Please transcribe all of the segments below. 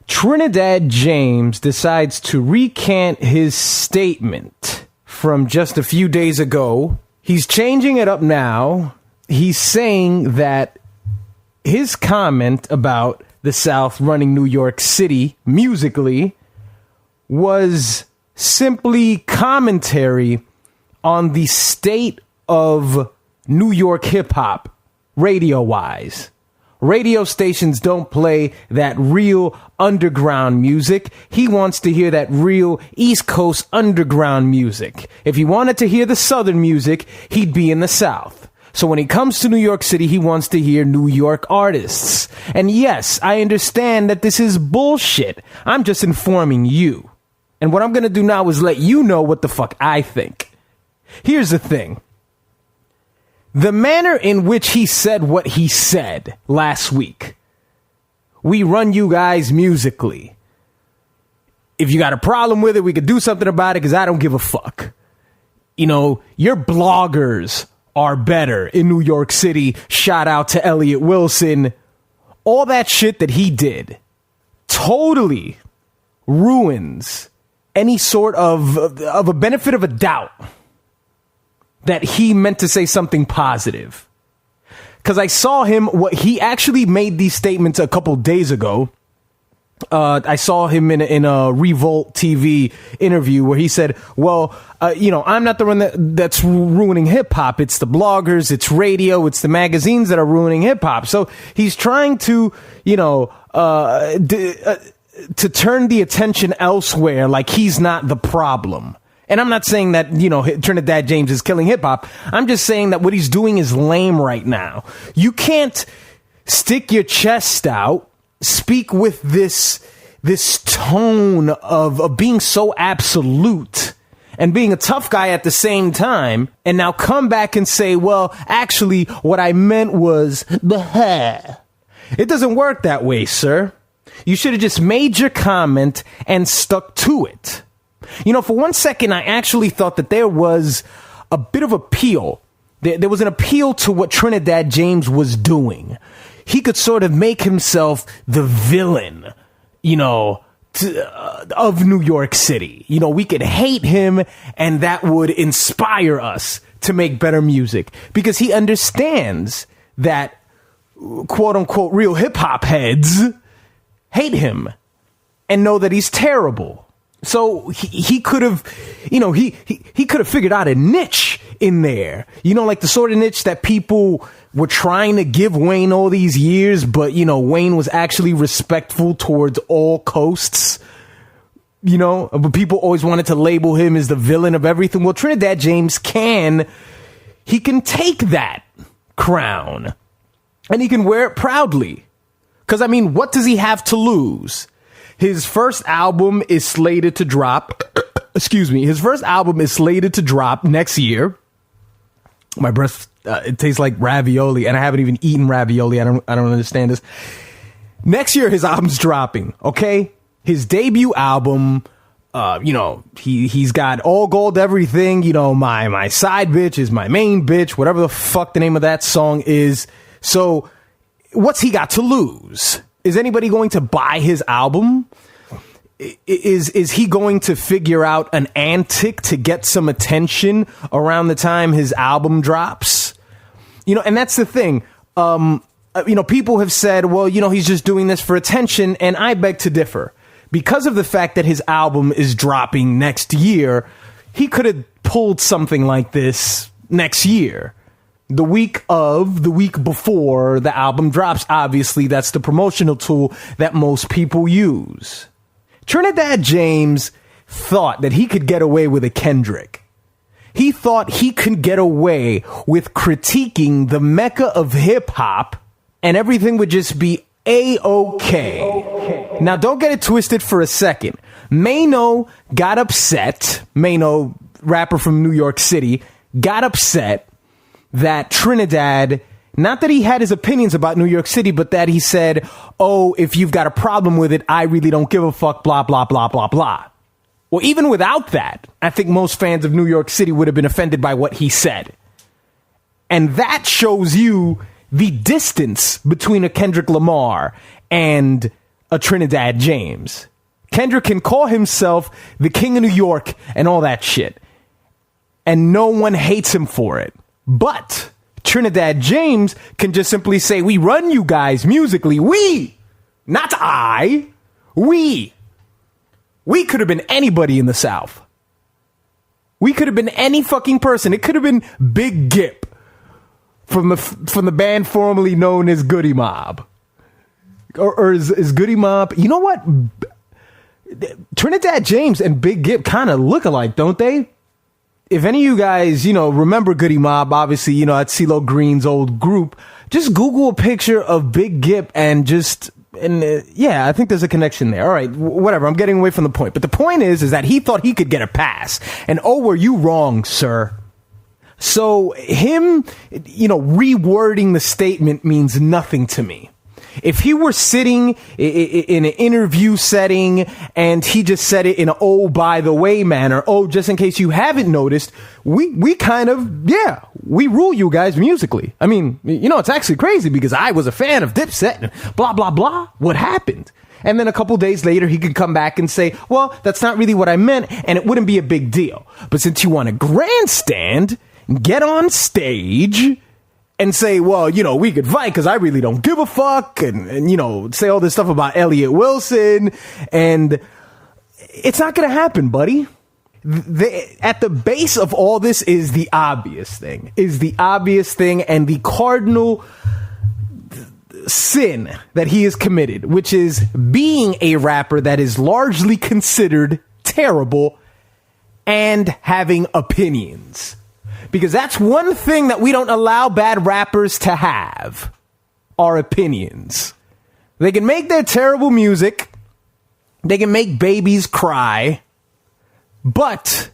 Trinidad James decides to recant his statement from just a few days ago. He's changing it up now. He's saying that his comment about the South running New York City musically was simply commentary on the state of New York hip-hop radio-wise. Radio stations don't play that real underground music. He wants to hear that real East Coast underground music. If he wanted to hear the Southern music, he'd be in the South. So when he comes to New York City, he wants to hear New York artists. And yes, I understand that this is bullshit. I'm just informing you. And what I'm going to do now is let you know what the fuck I think. Here's the thing. The manner in which he said what he said last week. We run you guys musically. If you got a problem with it, we could do something about it because I don't give a fuck. You know, your bloggers are better in New York City. Shout out to Elliot Wilson. All that shit that he did totally ruins any sort of a benefit of a doubt that he meant to say something positive. Because I saw him, he actually made these statements a couple days ago. I saw him in a Revolt TV interview where he said, well, I'm not the one that's ruining hip hop. It's the bloggers, it's radio, it's the magazines that are ruining hip hop. So he's trying to, to turn the attention elsewhere, like he's not the problem. And I'm not saying that, Trinidad James is killing hip hop. I'm just saying that what he's doing is lame right now. You can't stick your chest out, speak with this tone of being so absolute and being a tough guy at the same time, and now come back and say, well, actually, what I meant was the hair. It doesn't work that way, sir. You should have just made your comment and stuck to it. For one second, I actually thought that there was a bit of appeal. There was an appeal to what Trinidad James was doing. He could sort of make himself the villain, of New York City. We could hate him, and that would inspire us to make better music. Because he understands that, quote-unquote, real hip-hop heads hate him and know that he's terrible. So he could have, he could have figured out a niche in there, like the sort of niche that people were trying to give Wayne all these years. But, Wayne was actually respectful towards all coasts, but people always wanted to label him as the villain of everything. Well, Trinidad James can take that crown and he can wear it proudly. Because, what does he have to lose? His first album is slated to drop. His first album is slated to drop next year. My breath, it tastes like ravioli, and I haven't even eaten ravioli. I don't understand this. Next year, his album's dropping. Okay, his debut album. He's got all gold everything. My side bitch is my main bitch. Whatever the fuck the name of that song is. So, what's he got to lose? Is anybody going to buy his album? Is he going to figure out an antic to get some attention around the time his album drops? And that's the thing. People have said, well, he's just doing this for attention, and I beg to differ. Because of the fact that his album is dropping next year, he could have pulled something like this next year. The week before the album drops. Obviously, that's the promotional tool that most people use. Trinidad James thought that he could get away with a Kendrick. He thought he could get away with critiquing the mecca of hip hop and everything would just be A-OK. Now, don't get it twisted for a second. Mano got upset. Mano, rapper from New York City, got upset that Trinidad, not that he had his opinions about New York City, but that he said, oh, if you've got a problem with it, I really don't give a fuck, blah, blah, blah, blah, blah. Well, even without that, I think most fans of New York City would have been offended by what he said. And that shows you the distance between a Kendrick Lamar and a Trinidad James. Kendrick can call himself the king of New York and all that shit, and no one hates him for it. But Trinidad James can just simply say, we run you guys musically. We, not I. We could have been anybody in the South. We could have been any fucking person. It could have been Big Gip from the band formerly known as Goody Mob. Or is Goody Mob? You know what? Trinidad James and Big Gip kind of look alike, don't they? If any of you guys, remember Goody Mob, obviously, at CeeLo Green's old group, just Google a picture of Big Gip and I think there's a connection there. All right, whatever. I'm getting away from the point. But the point is that he thought he could get a pass. And were you wrong, sir? So him, rewording the statement means nothing to me. If he were sitting in an interview setting and he just said it in an by the way manner, just in case you haven't noticed, we kind of, we rule you guys musically. I mean, it's actually crazy because I was a fan of Dipset and blah, blah, blah. What happened? And then a couple days later, he could come back and say, well, that's not really what I meant, and it wouldn't be a big deal. But since you want to grandstand, get on stage and say, well, we could fight because I really don't give a fuck, and say all this stuff about Elliott Wilson, and it's not going to happen, buddy. At the base of all this is the obvious thing, and the cardinal sin that he has committed, which is being a rapper that is largely considered terrible and having opinions. Because that's one thing that we don't allow bad rappers to have, are opinions. They can make their terrible music, they can make babies cry, but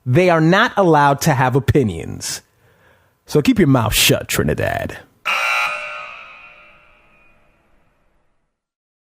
they are not allowed to have opinions. So keep your mouth shut, Trinidad.